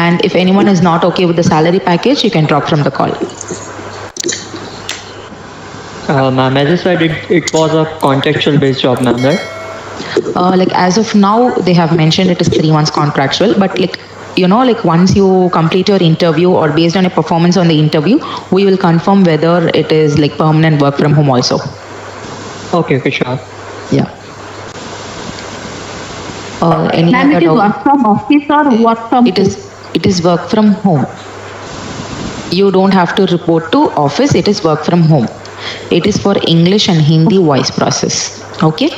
And if anyone is not okay with the salary package, you can drop from the call. Ma'am, as I said, it was a contractual based job, ma'am, right? Like as of now, they have mentioned it is 3 months contractual, but like, you know, like once you complete your interview or based on your performance on the interview, we will confirm whether it is like permanent work from home also. Okay, sure. Yeah. Ma'am, it is work from office or work from It is work from home. You don't have to report to office. It is work from home. It is for English and Hindi voice process. Okay.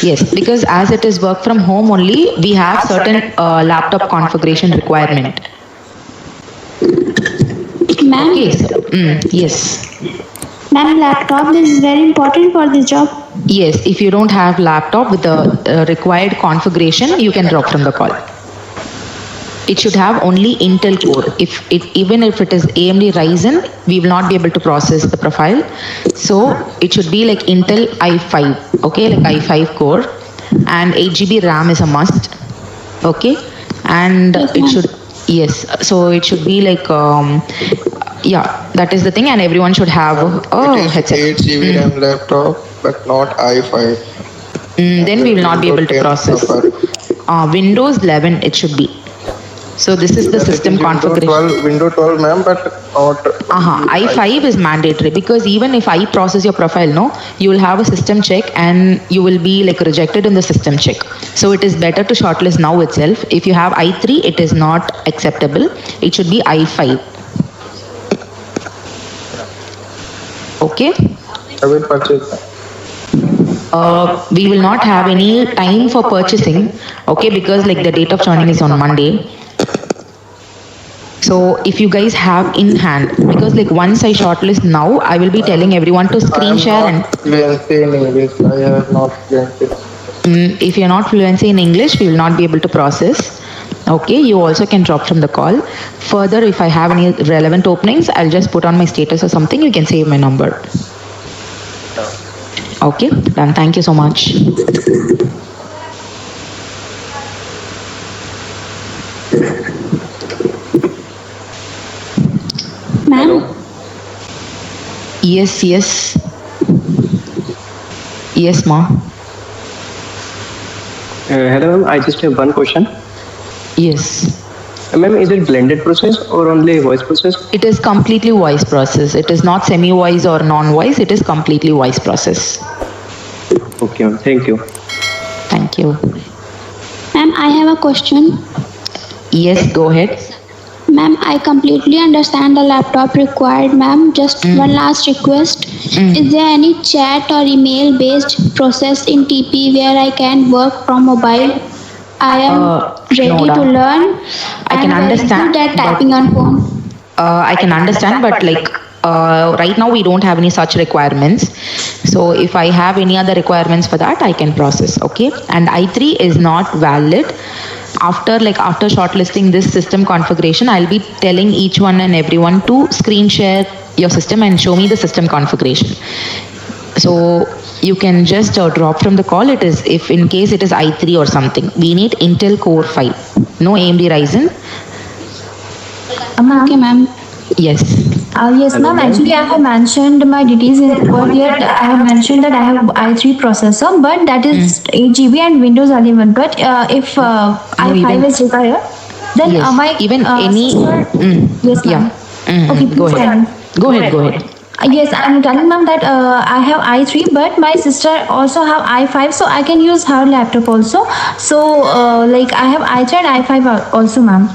Yes, because as it is work from home only, we have certain laptop configuration requirement. Ma'am? Okay, so, yes. Ma'am, laptop is very important for this job. Yes, if you don't have laptop with the required configuration, you can drop from the call. It should have only Intel core. Even if it is AMD Ryzen, we will not be able to process the profile. So it should be like Intel i5, okay, like i5 core, and 8 GB RAM is a must, okay, and it should, yes, so it should be like, yeah, that is the thing, and everyone should have a headset. 8 GB RAM laptop, but not i5. Then we will not be able to process. Windows 11 it should be. So this is the system configuration. Windows 12, ma'am, but not. i5 is mandatory, because even if I process your profile, no, you will have a system check and you will be like rejected in the system check. So it is better to shortlist now itself. If you have i3, it is not acceptable. It should be i5. Okay. I will purchase. We will not have any time for purchasing, okay, because like the date of joining is on Monday. So if you guys have in hand, because like once I shortlist now, I will be telling everyone to screen share and fluency in English. I have not fluency. If you're not fluency in English, we will not be able to process. Okay, you also can drop from the call. Further, if I have any relevant openings, I'll just put on my status or something. You can save my number. Okay, done. Thank you so much. Ma'am? Yes. Yes, ma. Hello, ma'am. I just have one question. Yes. Ma'am, is it blended process or only voice process? It is completely voice process. It is not semi-voice or non-voice. It is completely voice process. Okay, ma'am. Thank you. Thank you. Ma'am, I have a question. Yes, go ahead. Ma'am, I completely understand the laptop required, ma'am. Just one last request. Is there any chat or email based process in TP where I can work from mobile? I am ready to learn. I can understand that typing on phone. I can understand, but like right now we don't have any such requirements. So if I have any other requirements for that, I can process. Okay, and i3 is not valid. After shortlisting this system configuration, I'll be telling each one and everyone to screen share your system and show me the system configuration. So you can just drop from the call. It is, if in case it is i3 or something, we need Intel Core 5, no AMD Ryzen. Okay, ma'am. Yes. Yes, ma'am. Actually, I have mentioned my details over here. I have mentioned that I have i3 processor, but that is 8 GB and Windows 11. But if i5 is required, then Yes. my Even any yes, ma'am. Okay, go please ahead. tell me. Go ahead. Yes, I'm telling ma'am that I have i3, but my sister also have i5, so I can use her laptop also. So like I have i3 and i5 also, ma'am.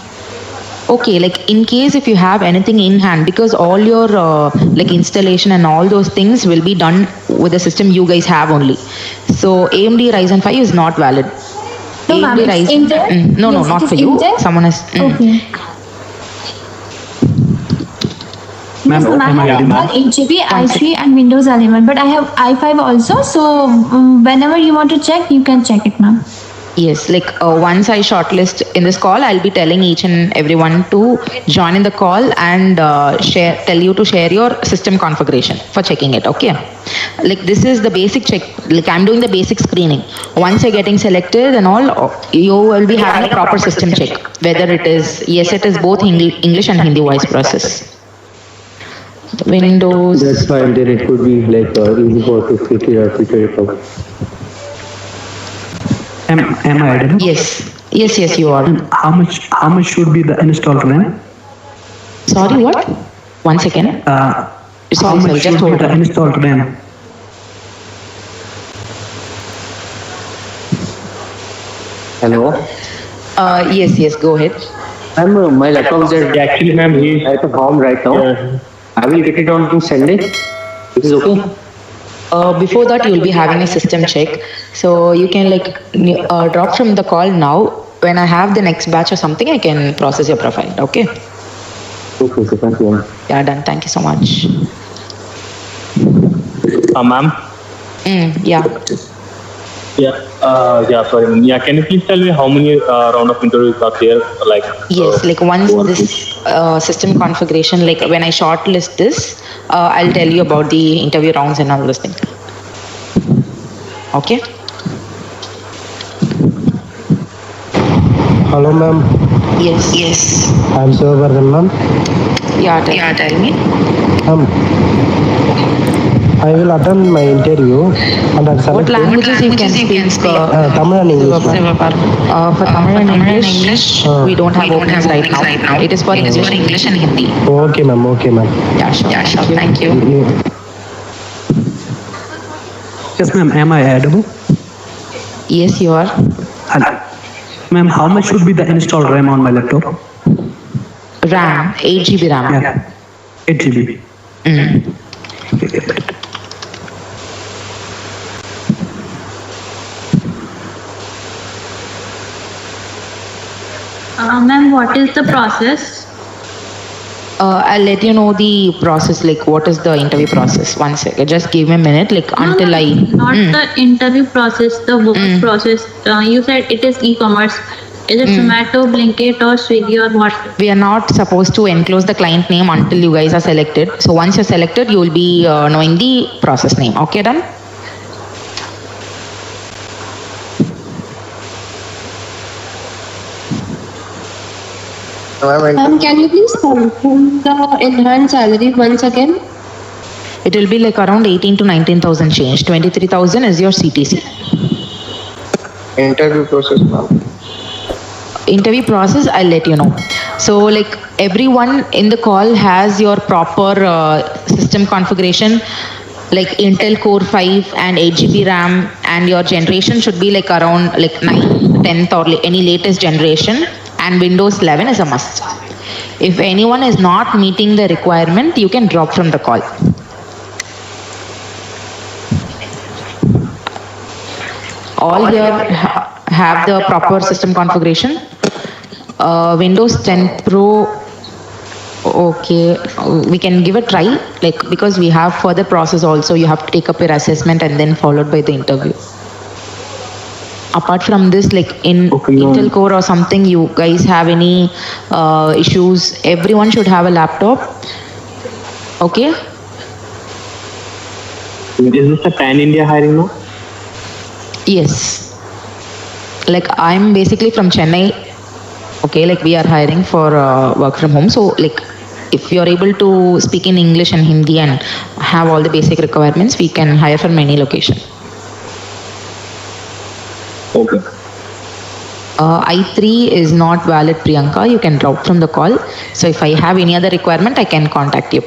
Okay, like in case if you have anything in hand, because all your like installation and all those things will be done with the system you guys have only. So AMD Ryzen 5 is not valid. No, ma'am, AMD it's Ryzen. Intel. No, Yes, not it is for you. Intel. Someone has. Okay. Ma'am, Yes, ma'am, I have 8 GB, i3 and Windows 11, but I have i5 also. So whenever you want to check, you can check it, ma'am. Yes, like once I shortlist in this call, I'll be telling each and everyone to join in the call and tell you to share your system configuration for checking it. Okay, like this is the basic check. Like I'm doing the basic screening. Once you're getting selected and all, you will be having a proper system check. Whether it is yes, it is both English and Hindi voice process. Windows. That's fine. Then it could be like easy for to quickly replicate. Am I audible? Yes, you are. How much should be the install RAM? Sorry, what? One second. How Sorry, much just should be hold the on. install RAM? Hello. Yes, go ahead. Ma'am, my laptop is actually, ma'am, he is at home right now. Yeah. I will get it on Sunday. It is okay. Before that, you'll be having a system check. So you can drop from the call now. When I have the next batch or something, I can process your profile. Okay? Okay, thank you. Yeah, done. Thank you so much. Ma'am. Yeah. Sorry, ma'am. Yeah, can you please tell me how many round of interviews are there? Like Yes, like once this system configuration, like when I shortlist this, I'll tell you about the interview rounds and all those things. Okay? Hello, ma'am. Yes. I'm Sivavardhan, ma'am. Yeah, tell me. I will attend my interview and I'll select What languages you can speak? Tamil and English, ma'am. For Tamil and English, we don't have openings right now. It is for English and Hindi. Okay, ma'am. Yeah, sure. Thank you. Yes, ma'am. Am I audible? Yes, you are. Hello. Ma'am, how much should be the install RAM on my laptop? RAM, 8 GB RAM. Yeah, 8 GB. Okay. Ma'am, what is the process? I'll let you know the process, like what is the interview process. One second, just give me a minute, like until I... Not the interview process, the work process. You said it is e-commerce. Is it Zomato, Blinkit or Swiggy or what? We are not supposed to enclose the client name until you guys are selected. So once you're selected, you will be knowing the process name. Okay, done? Ma'am, can you please confirm the enhanced salary once again? It will be like around 18 to 19,000 change. 23,000 is your CTC. Interview process, ma'am. Interview process, I'll let you know. So like everyone in the call has your proper system configuration, like Intel Core 5 and 8 GB RAM, and your generation should be like around like 9th, 10th or any latest generation, and Windows 11 is a must. If anyone is not meeting the requirement, you can drop from the call. All here have the proper system configuration. Windows 10 Pro, okay, we can give a try, like because we have further process also. You have to take up your assessment and then followed by the interview. Apart from this, like in Intel Core or something, you guys have any issues, everyone should have a laptop. Okay? is this a pan-India hiring now? Yes. Like I'm basically from Chennai. Okay, like we are hiring for work from home. So like if you're able to speak in English and Hindi and have all the basic requirements, we can hire from any location. Okay. I3 is not valid, Priyanka. You can drop from the call. So if I have any other requirement, I can contact you.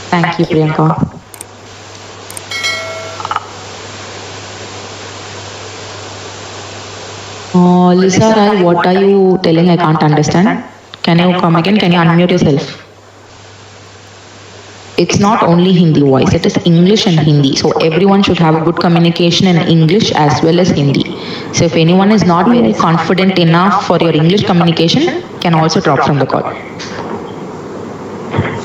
Thank you, Priyanka. Lisa Rai, what are you telling? I can't understand. Can you come again? Can you unmute yourself? It's not only Hindi voice, it is English and Hindi. So everyone should have a good communication in English as well as Hindi. So if anyone is not very confident enough for your English communication, can also drop from the call.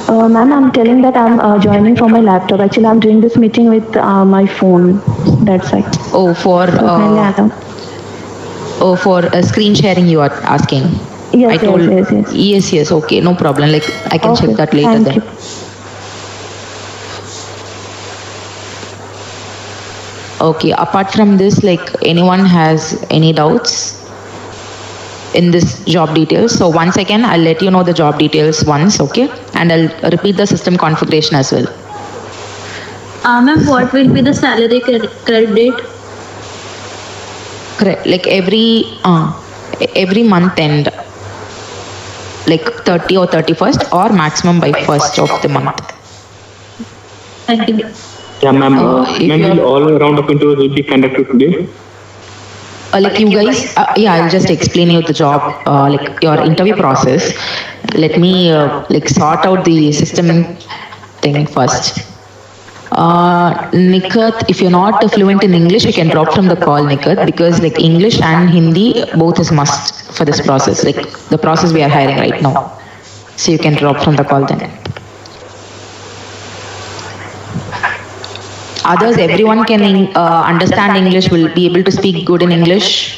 Ma'am, I'm telling that I'm joining from my laptop. Actually, I'm doing this meeting with my phone. That's right. Oh, for So kindly allow. screen sharing you are asking. Yes, I told yes. yes, okay, no problem. Like I can check that later Thank then. you. Okay, apart from this, like anyone has any doubts in this job details? So once again, I'll let you know the job details once, okay? And I'll repeat the system configuration as well. Ma'am, what will be the salary credit? Correct. Like every month end, like 30 or 31st, or maximum by 1st of the month. Thank you. Yeah, ma'am. if Ma'am, you're- will all round of interviews will be conducted today? Like you guys, yeah, I'll just explain you the job, like your interview process. Let me like sort out the system thing first. Nikat, if you're not fluent in English, you can drop from the call, Nikat, because like English and Hindi both is must for this process, like the process we are hiring right now. So you can drop from the call then. Others, everyone can understand English, will be able to speak good in English.